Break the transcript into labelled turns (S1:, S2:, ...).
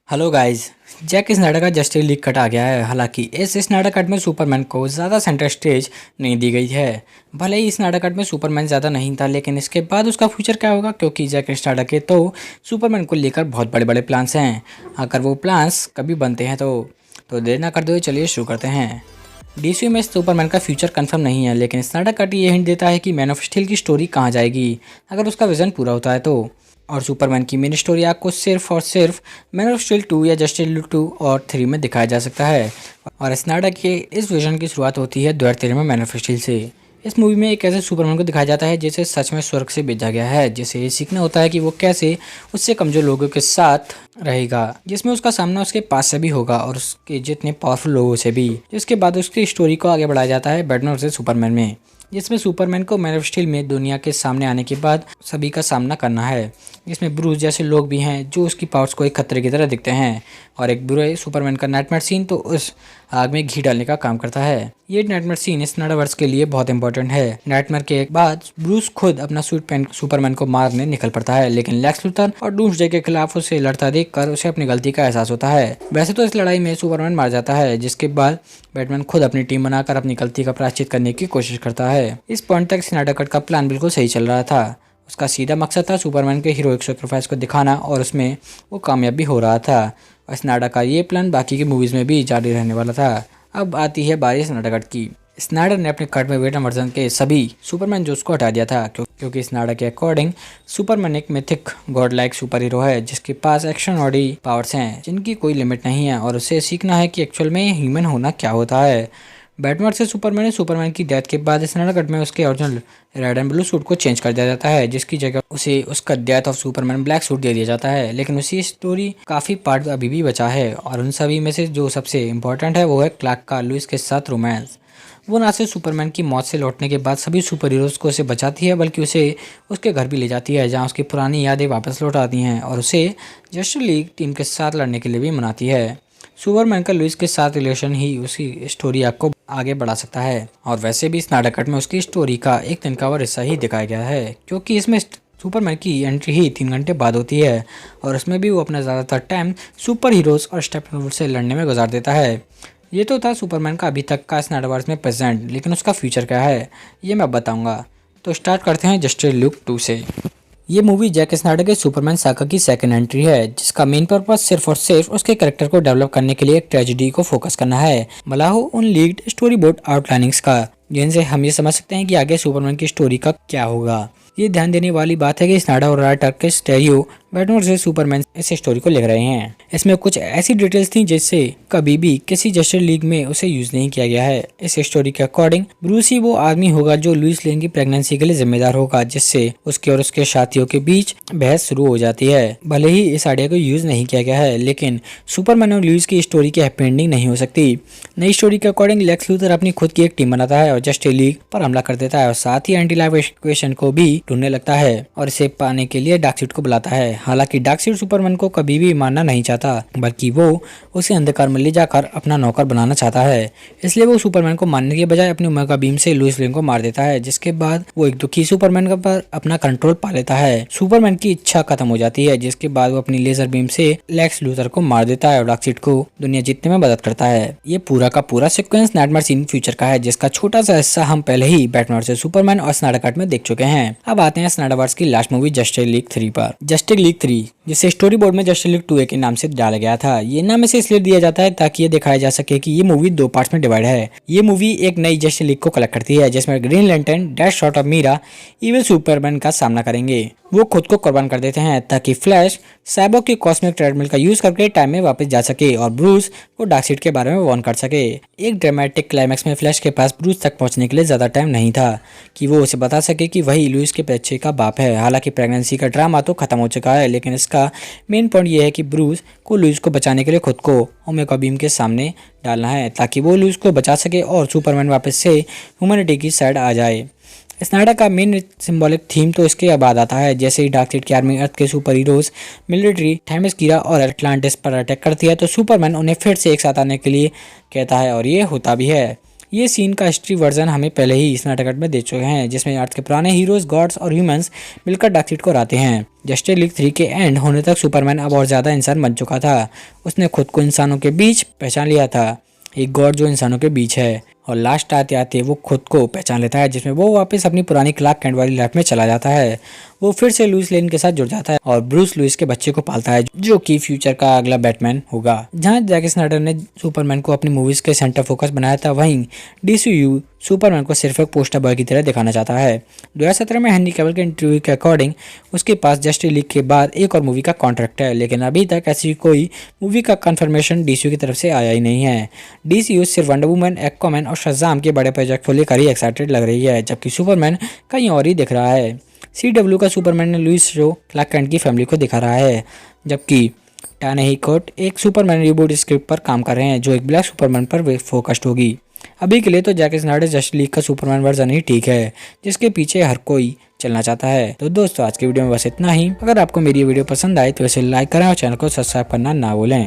S1: Hello guys. Jack Snyder का justice league cut आ गया है। हालांकि इस स्नाइडर कट में सुपरमैन को ज़्यादा सेंटर स्टेज नहीं दी गई है। भले ही स्नाइडर कट में सुपरमैन ज़्यादा नहीं था, लेकिन इसके बाद उसका फ्यूचर क्या होगा, क्योंकि जैक स्नाइडर के तो सुपरमैन को लेकर बहुत बड़े बड़े प्लान्स हैं। अगर वो प्लान्स कभी बनते हैं तो देर ना करते हुए चलिए शुरू करते हैं। डीसी में सुपरमैन का फ्यूचर कंफर्म नहीं है, लेकिन स्नाइडर कट ये हिंट देता है कि मैन ऑफ स्टील की स्टोरी कहाँ जाएगी अगर उसका विजन पूरा होता है तो। और सुपरमैन की मेन स्टोरी आपको सिर्फ और सिर्फ मैन ऑफ स्टील 2 या जस्टिस लीग 2 और 3 में दिखाया जा सकता है। और स्नाइडर के इस विजन की शुरुआत होती है 2013 में मैन ऑफ स्टील से। इस मूवी में एक ऐसे सुपरमैन को दिखाया जाता है जिसे सच में स्वर्ग से भेजा गया है, जिसे ये सीखना होता है कि वो कैसे उससे कमजोर लोगों के साथ रहेगा, जिसमें उसका सामना उसके पास से भी होगा और उसके जितने पावरफुल लोगों से भी। जिसके बाद उसकी स्टोरी को आगे बढ़ाया जाता है बैटमैन वर्सेस सुपरमैन में, जिसमें सुपरमैन को मैन ऑफ स्टील में दुनिया के सामने आने के बाद सभी का सामना करना है। जिसमें ब्रूस जैसे लोग भी हैं जो उसकी पावर्स को एक खतरे की तरह दिखते हैं। और एक बुरे सुपरमैन का नाइटमेयर सीन तो उस आग में घी डालने का काम करता है। ये नाइटमेयर सीन इस स्नाइडरवर्स के लिए बहुत इंपॉर्टेंट है। नाइटमेयर के बाद ब्रूस खुद अपना सूट पहन सुपरमैन को मारने निकल पड़ता है, लेकिन लेक्स लूथर और डूम्सडे के खिलाफ उसे लड़ता देखकर उसे अपनी गलती का एहसास होता है। वैसे तो इस लड़ाई में सुपरमैन मार जाता है, जिसके बाद बैटमैन खुद अपनी टीम बनाकर अपनी गलती का प्रायश्चित करने की कोशिश करता है। इस पॉइंट तक स्नाइडर कट का प्लान बिल्कुल सही चल रहा था। उसका सीधा मकसद था सुपरमैन के हीरोइक सैक्रिफाइस को दिखाना, और उसमें वो कामयाब भी हो रहा था। और स्नाइडर का ये प्लान बाकी की मूवीज़ में भी जारी रहने वाला था। अब आती है बारी स्नाइडर कट की। स्नाइडर ने अपने कट में वेटन वर्जन के सभी सुपरमैन जोस को हटा दिया था, क्योंकि स्नाइडर के अकॉर्डिंग सुपरमैन एक mythic God like super hero है जिसके पास एक्स्ट्राऑर्डिनरी पावर्स हैं जिनकी कोई लिमिट नहीं है, और उसे सीखना है कि एक्चुअल में ह्यूमन होना क्या होता है। बैटमैन से सुपरमैन की डेथ के बाद स्नाइडर कट में उसके original red and blue suit को चेंज कर दिया जाता है, जिसकी जगह उसे उसका death of Superman black suit दे दिया जाता है। लेकिन उसी स्टोरी काफ़ी पार्ट अभी भी बचा है, और उन सभी में से जो सबसे इम्पोर्टेंट है वो है क्लार्क का लुइस के साथ रोमांस। वो ना सिर्फ सुपरमैन की मौत से लौटने के बाद सभी सुपर हीरोज़ को उसे बचाती है, बल्कि उसे उसके घर भी ले जाती है, जहाँ उसकी पुरानी यादें वापस लौट आती हैं, और उसे जस्टिस लीग टीम के साथ लड़ने के लिए भी मनाती है। सुपरमैन का लुइस के साथ रिलेशन ही उसकी स्टोरी आपको आगे बढ़ा सकता है। और वैसे भी स्नाइडर कट में उसकी स्टोरी का एक तिनकावर हिस्सा ही दिखाया गया है, क्योंकि इसमें सुपरमैन की एंट्री ही 3 घंटे बाद होती है, और उसमें भी वो अपना ज़्यादातर टाइम सुपर हीरोज़ और स्टेपनवुड से लड़ने में गुजार देता है। ये तो था सुपरमैन का अभी तक का स्नाइडरवर्स में प्रेजेंट, लेकिन उसका फ्यूचर क्या है ये मैं बताऊंगा। तो स्टार्ट करते हैं जस्टिस लीग 2 से। ये मूवी जैक स्नाइडर के सुपरमैन सागा की सेकंड एंट्री है, जिसका मेन पर्पस सिर्फ और सिर्फ उसके कैरेक्टर को डेवलप करने के लिए एक ट्रेजेडी को फोकस करना है, भला हो उन लीक्ड स्टोरी बोर्ड आउटलाइनिंग्स का, जिनसे हम ये समझ सकते हैं कि आगे सुपरमैन की स्टोरी का क्या होगा। ये ध्यान देने वाली बात है कि स्नाइडर और राइटर के स्टेरियो बैटमैन वर्सेस सुपरमैन इस स्टोरी को लिख रहे हैं। इसमें कुछ ऐसी डिटेल्स थी जिससे कभी भी किसी जस्टिस लीग में उसे यूज नहीं किया गया है। इस स्टोरी के अकॉर्डिंग ब्रूस ही वो आदमी होगा जो लुइस लेन की प्रेगनेंसी के लिए जिम्मेदार होगा, जिससे उसके और उसके साथियों के बीच बहस शुरू हो जाती है। भले ही इस आइडिया को यूज नहीं किया गया है, लेकिन सुपरमैन और लुइस की स्टोरी की हैप्पी एंडिंग नहीं हो सकती। नई स्टोरी के अकॉर्डिंग लेक्स लूथर अपनी खुद की एक टीम बनाता है और जस्टिस लीग पर हमला कर देता है, और साथ ही एंटी लाइफ इक्वेशन को भी ढूंढने लगता है, और इसे पाने के लिए डार्कसीड को बुलाता है। हालांकि डार्कसीड सुपरमैन को कभी भी मारना नहीं चाहता, बल्कि वो उसे अंधकार में ले जाकर अपना नौकर बनाना चाहता है। इसलिए वो सुपरमैन को मारने के बजाय अपनी ओमेगा बीम से लुइस लेन को मार देता है, जिसके बाद वो एक दुखी सुपरमैन पर अपना कंट्रोल पा लेता है। सुपरमैन की इच्छा खत्म हो जाती है, जिसके बाद वो अपनी लेजर बीम से लेक्स लूथर को मार देता है और डार्कसीड को दुनिया जीतने में मदद करता है। ये पूरा का पूरा सीक्वेंस नाइटमेयर सीन फ्यूचर का है, जिसका छोटा सा हिस्सा हम पहले ही बैटमैन वर्सेस सुपरमैन और स्नाइडर कट में देख चुके हैं। अब आते हैं स्नाइडरवर्स की लास्ट मूवी जस्टिस लीग 3 पर। जस्टिस लीग 3, जिसे स्टोरी बोर्ड में जस्टिस लीग 2 के नाम से डाला गया था। ये नाम इसे इसलिए दिया जाता है ताकि ये दिखाया जा सके कि ये मूवी 2 पार्ट्स में डिवाइड है। ये मूवी एक नई जस्टिस लीग को कलेक्ट करती है, जिसमें ग्रीन लैंटर्न, डेडशॉट और मीरा इविल सुपरमैन का सामना करेंगे। वो खुद को कुर्बान कर देते हैं ताकि फ्लैश साइबोर्ग की कॉस्मिक ट्रेडमिल का यूज करके टाइम में वापस जा सके, और ब्रूस को डार्कसीड के बारे में वार्न कर सके। एक ड्रामेटिक क्लाइमैक्स में फ्लैश के पास ब्रूस तक पहुंचने के लिए ज्यादा टाइम नहीं था कि वो उसे बता सके कि वही लुइस के बच्चे का बाप है। हालांकि प्रेगनेंसी का ड्रामा तो खत्म हो चुका है, लेकिन इसका मेन पॉइंट ये है कि ब्रूस को लुइस को बचाने के लिए खुद को ओमेगा बीम के सामने डालना है, ताकि वो लुइस को बचा सके और सुपरमैन वापस से ह्यूमैनिटी की साइड आ जाए। स्नाइडर का मेन सिंबॉलिक थीम तो इसके बाद आता है। जैसे ही डार्कसीड की आर्मी अर्थ के सुपर हीरोज मिलिट्री थेमिस्कीरा और अटलांटिस पर अटैक करती है, तो सुपरमैन उन्हें फिर से एक साथ आने के लिए कहता है, और ये होता भी है। ये सीन का हिस्ट्री वर्जन हमें पहले ही स्नाइडर कट में दे चुके हैं, जिसमें अर्थ के पुराने हीरोज, गॉड्स और ह्यूमंस मिलकर डार्कसाइड को हराते हैं। जस्टिस लीग 3 के एंड होने तक सुपरमैन अब और ज़्यादा इंसान बन चुका था। उसने खुद को इंसानों के बीच पहचान लिया था, एक गॉड जो इंसानों के बीच है। और लास्ट आते आते वो खुद को पहचान लेता है, जिसमें वो वापस अपनी पुरानी क्लार्क कैंट वाली लाइफ में चला जाता है। वो फिर से लुइस लेन के साथ जुड़ जाता है और ब्रूस लुइस के बच्चे को पालता है, जो कि फ्यूचर का अगला बैटमैन होगा। जहां जैक स्नाइडर ने सुपरमैन को अपनी मूवीज के सेंटर फोकस बनाया था, वहीं डीसीयू सुपरमैन को सिर्फ एक पोस्टर बॉय की तरह दिखाना चाहता है। 2017 में हेनरी कैविल के इंटरव्यू के अकॉर्डिंग उसके पास जस्टिस लीग के बाद एक और मूवी का कॉन्ट्रैक्ट है, लेकिन अभी तक ऐसी कोई मूवी का कंफर्मेशन डीसीयू की तरफ से आया ही नहीं है। डीसीयू सिर्फ वंडर वुमन, एक्वामैन और शज़ाम के बड़े प्रोजेक्ट को लेकर ही एक्साइटेड लग रही है, जबकि सुपरमैन कहीं और ही दिख रहा है। CW का सुपरमैन ने लुइस शो क्लार्क कैंट की फैमिली को दिखा रहा है, जबकि Ta-Nehisi एक सुपरमैन रिबूट स्क्रिप्ट पर काम कर रहे हैं, जो एक ब्लैक सुपरमैन पर फोकस्ड होगी। अभी के लिए तो जैक स्नाइडर जस्टिस लीग का सुपरमैन वर्जन ही ठीक है, जिसके पीछे हर कोई चलना चाहता है। तो दोस्तों, आज की वीडियो में बस इतना ही। अगर आपको मेरी वीडियो पसंद आए तो इसे लाइक करें और चैनल को सब्सक्राइब करना ना भूलें।